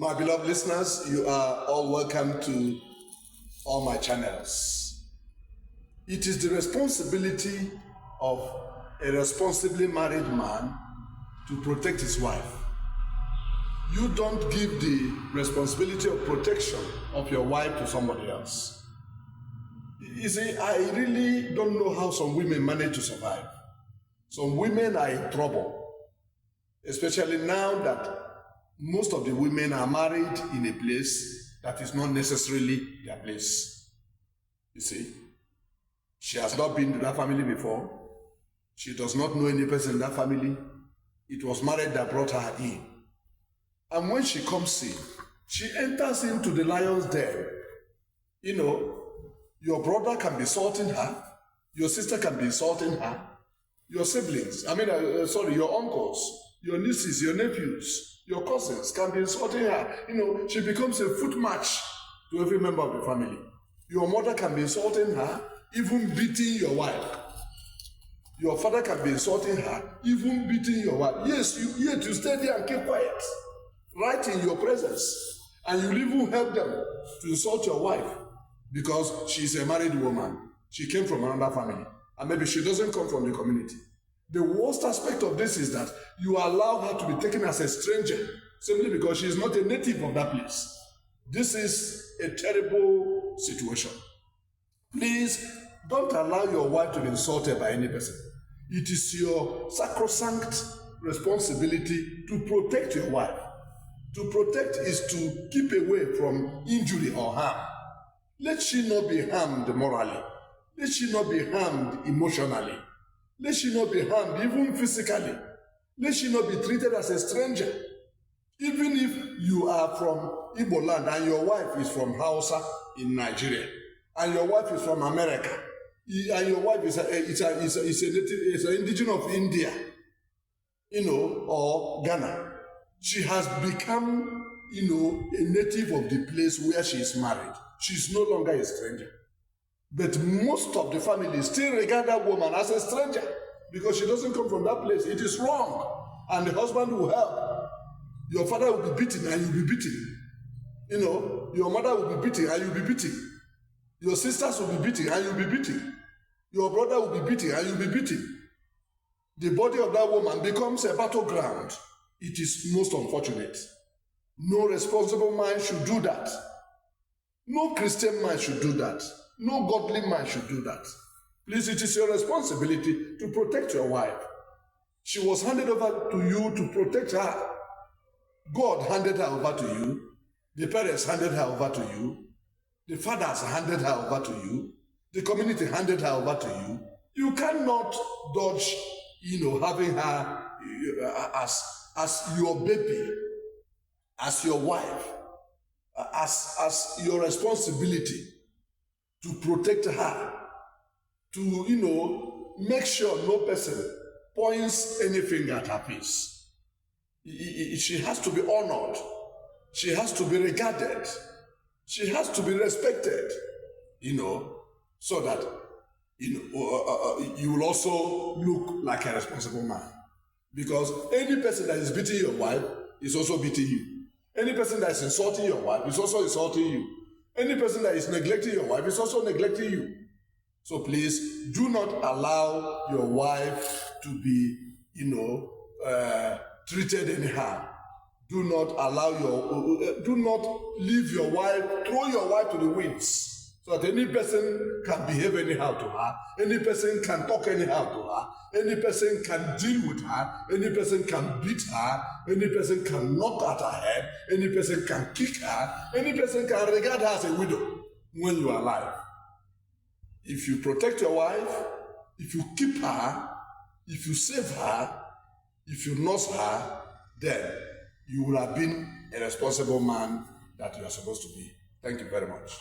My beloved listeners, you are all welcome to all my channels. It is the responsibility of a responsibly married man to protect his wife. You don't give the responsibility of protection of your wife to somebody else. You see, I really don't know how some women manage to survive. Some women are in trouble, especially now that most of the women are married in a place that is not necessarily their place. You see, she has not been to that family before. She does not know any person in that family. It was marriage that brought her in. And when she comes in, she enters into the lion's den. You know, your brother can be insulting her. Your sister can be insulting her. Your siblings, your uncles, your nieces, your nephews, your cousins can be insulting her. You know, she becomes a foot match to every member of the family. Your mother can be insulting her, even beating your wife. Your father can be insulting her, even beating your wife. Yes, yet you stay there and keep quiet, right in your presence. And you even help them to insult your wife because she's a married woman. She came from another family. And maybe she doesn't come from the community. The worst aspect of this is that you allow her to be taken as a stranger simply because she is not a native of that place. This is a terrible situation. Please don't allow your wife to be insulted by any person. It is your sacrosanct responsibility to protect your wife. To protect is to keep away from injury or harm. Let she not be harmed morally. Let she not be harmed emotionally. Let she not be harmed even physically. Let she not be treated as a stranger. Even if you are from Igbo land and your wife is from Hausa in Nigeria, and your wife is from America, and your wife is an indigenous of India, or Ghana, she has become, a native of the place where she is married. She is no longer a stranger. But most of the families still regard that woman as a stranger because she doesn't come from that place. It is wrong. And the husband will help. Your father will be beaten and you'll be beaten. Your mother will be beaten and you'll be beaten. Your sisters will be beaten and you'll be beaten. Your brother will be beaten and you'll be beaten. The body of that woman becomes a battleground. It is most unfortunate. No responsible man should do that. No Christian man should do that. No godly man should do that. Please, it is your responsibility to protect your wife. She was handed over to you to protect her. God handed her over to you. The parents handed her over to you. The fathers handed her over to you. The community handed her over to you. You cannot dodge, having her as your baby, as your wife, as your responsibility. To protect her, to, make sure no person points anything at her face. She has to be honored. She has to be regarded. She has to be respected, so that, you will also look like a responsible man. Because any person that is beating your wife is also beating you. Any person that is insulting your wife is also insulting you. Any person that is neglecting your wife is also neglecting you. So please, do not allow your wife to be, treated anyhow. Do not leave your wife, throw your wife to the winds. So that any person can behave anyhow to her, any person can talk anyhow to her, any person can deal with her, any person can beat her, any person can knock at her head, any person can kick her, any person can regard her as a widow when you are alive. If you protect your wife, if you keep her, if you save her, if you nurse her, then you will have been a responsible man that you are supposed to be. Thank you very much.